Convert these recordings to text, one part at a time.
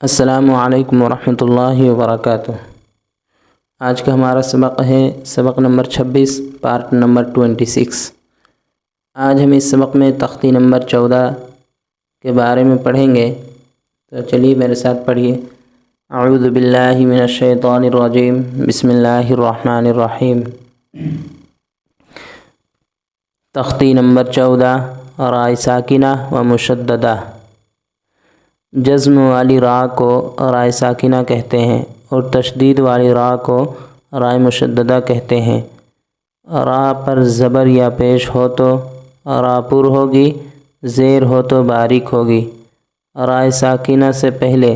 السلام علیکم ورحمۃ اللہ وبرکاتہ۔ آج کا ہمارا سبق ہے سبق نمبر 26 پارٹ نمبر 26۔ آج ہم اس سبق میں تختی نمبر 14 کے بارے میں پڑھیں گے، تو چلیے میرے ساتھ پڑھیے۔ اعوذ باللہ من الشیطان الرجیم، بسم اللہ الرحمن الرحیم۔ تختی نمبر 14 رائے ساکنہ و مشددہ۔ جزم والی را کو رائے ساکنہ کہتے ہیں اور تشدید والی را کو رائے مشددہ کہتے ہیں۔ را پر زبر یا پیش ہو تو را پر ہوگی، زیر ہو تو باریک ہوگی۔ رائے ساکنہ سے پہلے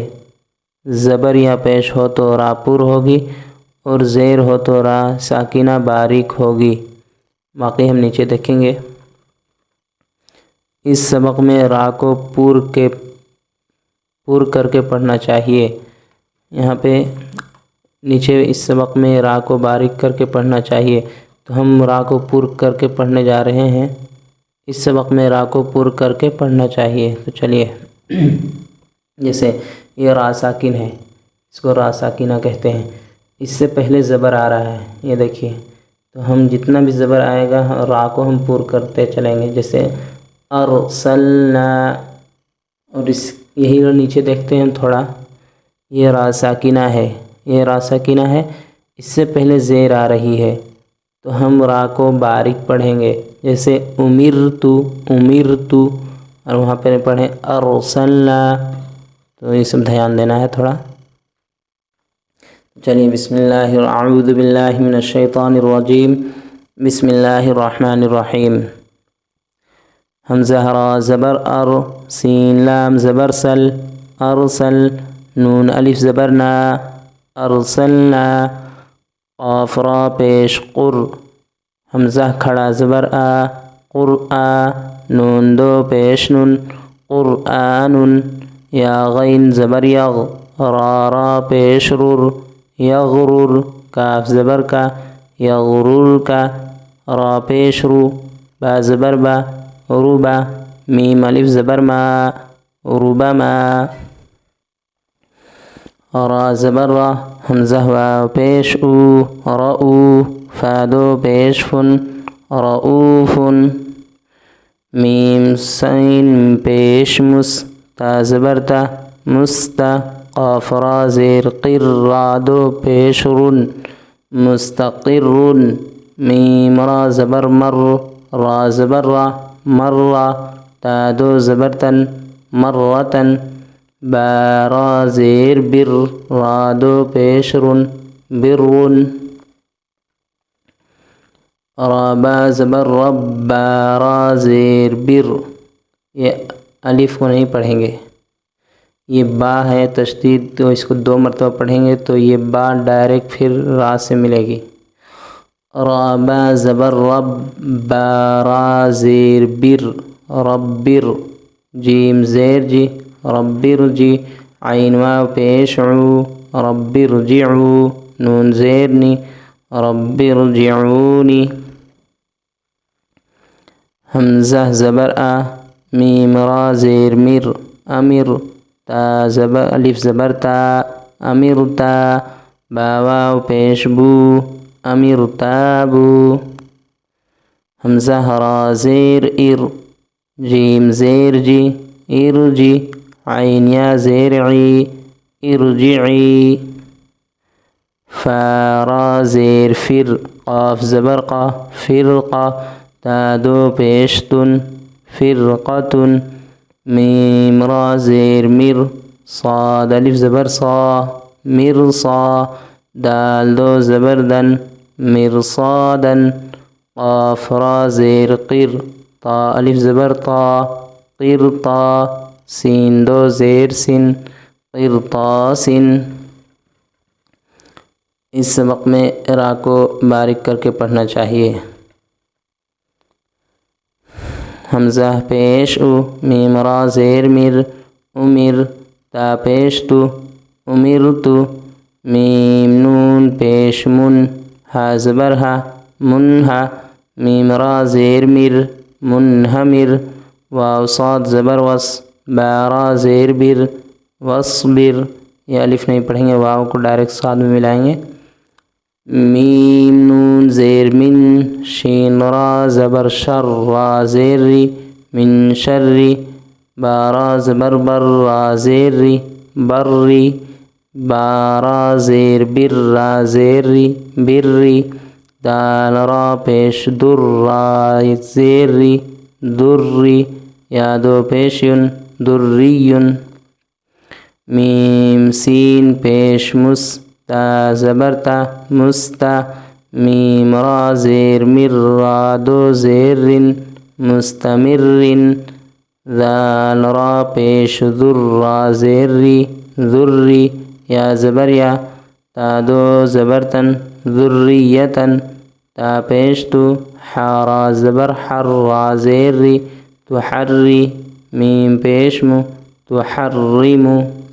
زبر یا پیش ہو تو را پر ہوگی اور زیر ہو تو را ساکنہ باریک ہوگی۔ باقی ہم نیچے دیکھیں گے۔ اس سبق میں را کو پر کر کے پڑھنا چاہیے۔ یہاں پہ نیچے اس سبق میں را کو باریک کر کے پڑھنا چاہیے، تو ہم را کو پر کر کے پڑھنے جا رہے ہیں۔ اس سبق میں را کو پر کر کے پڑھنا چاہیے، تو چلیے۔ جیسے یہ را ساکن ہے، اس کو را ساکنہ کہتے ہیں۔ اس سے پہلے زبر آ رہا ہے، یہ دیکھیے، تو ہم جتنا بھی زبر آئے گا را کو ہم پر کرتے چلیں گے۔ جیسے ارسلنا، اور یہی نیچے دیکھتے ہیں تھوڑا، یہ را ساکنہ ہے، یہ را ساکنہ ہے، اس سے پہلے زیر آ رہی ہے، تو ہم را کو باریک پڑھیں گے۔ جیسے امرتو، اور وہاں پہ پڑھیں ارسلنا، تو یہ سب دھیان دینا ہے تھوڑا۔ چلیے بسم اللہ، اعوذ باللہ من الشیطان الرجیم، بسم اللہ الرحمن الرحیم۔ حمزہ را زبر ار، سین لام زبر سل، ارسل، نون الف زبر نا، ارسلنا، قاف را پیش قر، حمزہ کھڑا زبر آ، قرآ، نون دو پیش نون، قرآن، یا غین زبر یغ، را پیش رر، یغرر، کاف زبر کا، یغرر کا، را پیش رو، با زبر با، ربا، میم الف زبر ما، ربما، را زبر را، حمزہ واو پیش او، رؤ، فادو پیش فن، رؤوف، میم سین پیش مس، تا زبر تا، مستا، قاف را زیر قر، را دو پیش رن، مستقر، میم را زبر مر، را زبر را، مر، تا دو زبر تن، مرتن، با را زیر بر، را دو پیش رن، برن، را با زبر رب، با را زیر بر۔ یہ الف کو نہیں پڑھیں گے، یہ با ہے تشدید، تو اس کو 2 مرتبہ پڑھیں گے تو یہ با ڈائریکٹ پھر را سے ملے گی۔ را با زبر رب، با را زیر بر، ربر، جیم زیر جی، ربر جی، عین واو پیش عو، ربر جعو، نون زیر نی، ربر جعونی، حمزہ زبر آ، میم را زیر مر، امر، تا زبر الف زبر تا، امرتا، با واو پیش بو، امرتابو، حمزہ را زیر ار، جیم زیر جی، ارجی، عین یا زیر عی، ارجعی، فا را زیر فر، قاف زبر قا، فرقا، تا دو پیش تن، فرقتن، میم را زیر مر، صاد الف زبر صا، مرصا، دال دو زبر دن، مرصادن، قاف را زیر قر، طا الف زبر طا، قرطا، سین دو زیر سن، قرطاسن۔ اس سبق میں را کو باریک کر کے پڑھنا چاہیے۔ حمزہ پیش او، میم را زیر مر، امر، تا پیش تو، امرتو، میم نون پیش من، ہا زبر ہا، منہا، میم را زیر مر، منہمر، واو صاد زبر وس، با را زیر بر، وصبر، یہ الف نہیں پڑھیں گے، واو کو ڈائریکٹ ساتھ میں ملائیں گے۔ میم نون زیر من، شین را زبر شر، را زیر ری، من شر، بارا زبر بر، را زیر ری، بری، بارا زیر بر، را زیر ری، بری، دال را پیش در، را زیر ری، دری، یا دو پیش یون، دریون۔ میم سین پیش مس، تا زبر تا، مستا، میم را زیر مر، را دو زیر رن، مستمرن، ذال را پیش ذر، را زیر ری، ذری، یا زبر یا، تا دو زبرتن، ذریتن، تا پیش تو، حارا زبر حر، را زیر ری، تحری، میم پیش مو، تحرمو۔